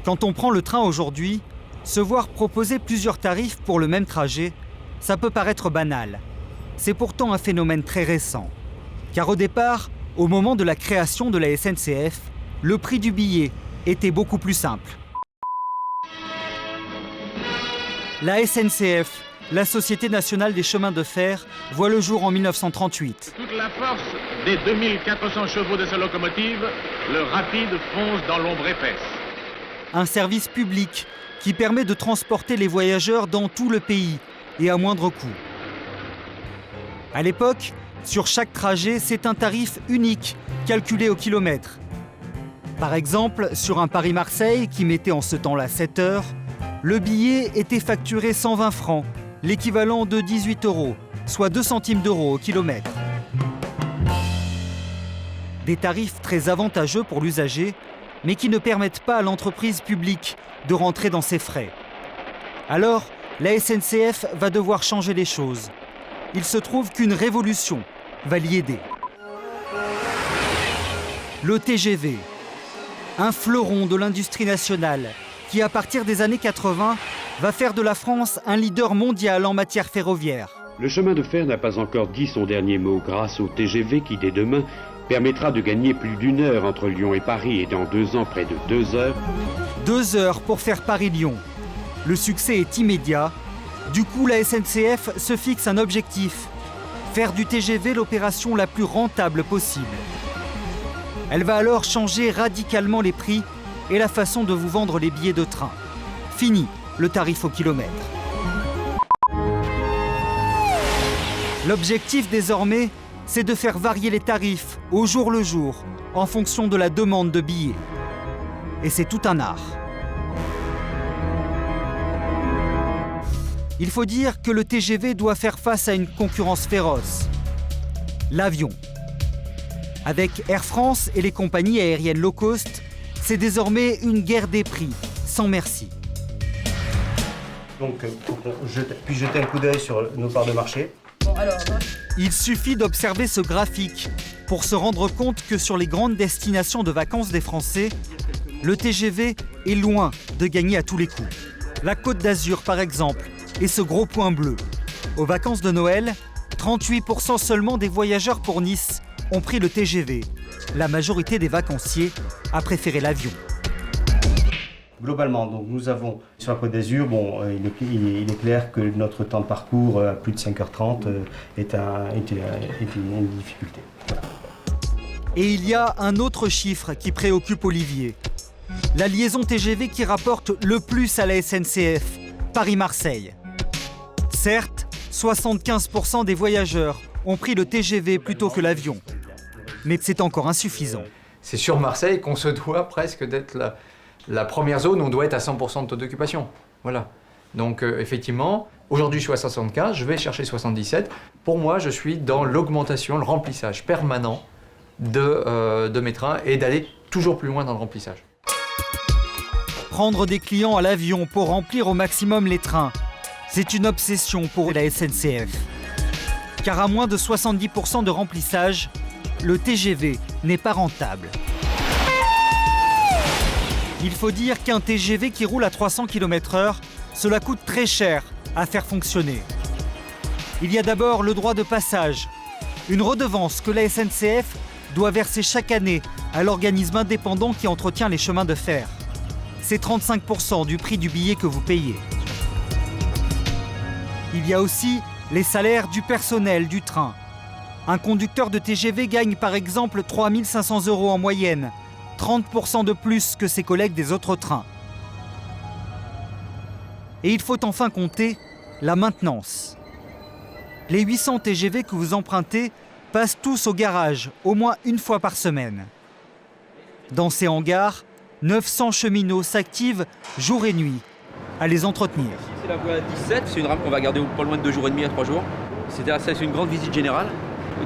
Quand on prend le train aujourd'hui, se voir proposer plusieurs tarifs pour le même trajet, ça peut paraître banal. C'est pourtant un phénomène très récent. Car au départ, au moment de la création de la SNCF, le prix du billet était beaucoup plus simple. La SNCF, la Société nationale des chemins de fer, voit le jour en 1938. Toute la force des 2400 chevaux de sa locomotive, le rapide fonce dans l'ombre épaisse. Un service public qui permet de transporter les voyageurs dans tout le pays et à moindre coût. À l'époque, sur chaque trajet, c'est un tarif unique, calculé au kilomètre. Par exemple, sur un Paris-Marseille qui mettait en ce temps-là 7 heures, le billet était facturé 120 francs, l'équivalent de 18 €, soit 2 centimes d'euros au kilomètre. Des tarifs très avantageux pour l'usager, mais qui ne permettent pas à l'entreprise publique de rentrer dans ses frais. Alors, la SNCF va devoir changer les choses. Il se trouve qu'une révolution va l'y aider. Le TGV, un fleuron de l'industrie nationale qui, à partir des années 80, va faire de la France un leader mondial en matière ferroviaire. Le chemin de fer n'a pas encore dit son dernier mot grâce au TGV qui, dès demain, permettra de gagner plus d'1 heure entre Lyon et Paris et dans 2 ans près de 2 heures. 2 heures pour faire Paris-Lyon. Le succès est immédiat. Du coup, la SNCF se fixe un objectif. Faire du TGV l'opération la plus rentable possible. Elle va alors changer radicalement les prix et la façon de vous vendre les billets de train. Fini le tarif au kilomètre. L'objectif désormais, c'est de faire varier les tarifs au jour le jour, en fonction de la demande de billets. Et c'est tout un art. Il faut dire que le TGV doit faire face à une concurrence féroce. L'avion. Avec Air France et les compagnies aériennes low cost, c'est désormais une guerre des prix, sans merci. Donc, puis jeter un coup d'œil sur nos parts de marché. Il suffit d'observer ce graphique pour se rendre compte que sur les grandes destinations de vacances des Français, le TGV est loin de gagner à tous les coups. La Côte d'Azur, par exemple, est ce gros point bleu. Aux vacances de Noël, 38% seulement des voyageurs pour Nice ont pris le TGV. La majorité des vacanciers a préféré l'avion. Globalement, donc nous avons sur la Côte d'Azur, il est clair que notre temps de parcours à plus de 5h30 est une difficulté. Voilà. Et il y a un autre chiffre qui préoccupe Olivier. La liaison TGV qui rapporte le plus à la SNCF, Paris-Marseille. Certes, 75% des voyageurs ont pris le TGV plutôt que l'avion. Mais c'est encore insuffisant. C'est sur Marseille qu'on se doit presque d'être la première zone où on doit être à 100% de taux d'occupation. Voilà. Donc effectivement, aujourd'hui je suis à 75, je vais chercher 77. Pour moi, je suis dans l'augmentation, le remplissage permanent de mes trains et d'aller toujours plus loin dans le remplissage. Prendre des clients à l'avion pour remplir au maximum les trains, c'est une obsession pour la SNCF. Car à moins de 70% de remplissage, le TGV n'est pas rentable. Il faut dire qu'un TGV qui roule à 300 km/h, cela coûte très cher à faire fonctionner. Il y a d'abord le droit de passage, une redevance que la SNCF doit verser chaque année à l'organisme indépendant qui entretient les chemins de fer. C'est 35% du prix du billet que vous payez. Il y a aussi les salaires du personnel du train. Un conducteur de TGV gagne par exemple 3 500 € en moyenne, 30% de plus que ses collègues des autres trains. Et il faut enfin compter la maintenance. Les 800 TGV que vous empruntez passent tous au garage, au moins une fois par semaine. Dans ces hangars, 900 cheminots s'activent jour et nuit à les entretenir. C'est la voie 17, c'est une rame qu'on va garder pas loin de 2 jours et demi à 3 jours. C'est une grande visite générale.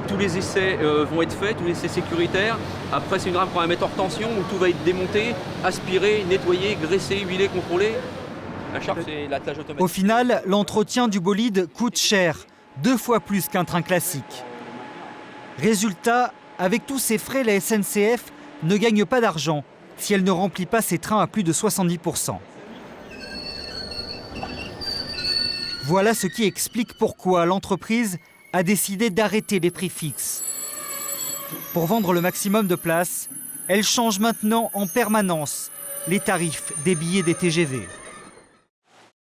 Tous les essais vont être faits, tous les essais sécuritaires. Après, c'est une rame qu'on va mettre hors tension où tout va être démonté, aspiré, nettoyé, graissé, huilé, contrôlé. La charge, c'est l'attelage automatique. Au final, l'entretien du bolide coûte cher, 2 fois plus qu'un train classique. Résultat, avec tous ces frais, la SNCF ne gagne pas d'argent, si elle ne remplit pas ses trains à plus de 70%. Voilà ce qui explique pourquoi l'entreprise a décidé d'arrêter les prix fixes. Pour vendre le maximum de places, elle change maintenant en permanence les tarifs des billets des TGV.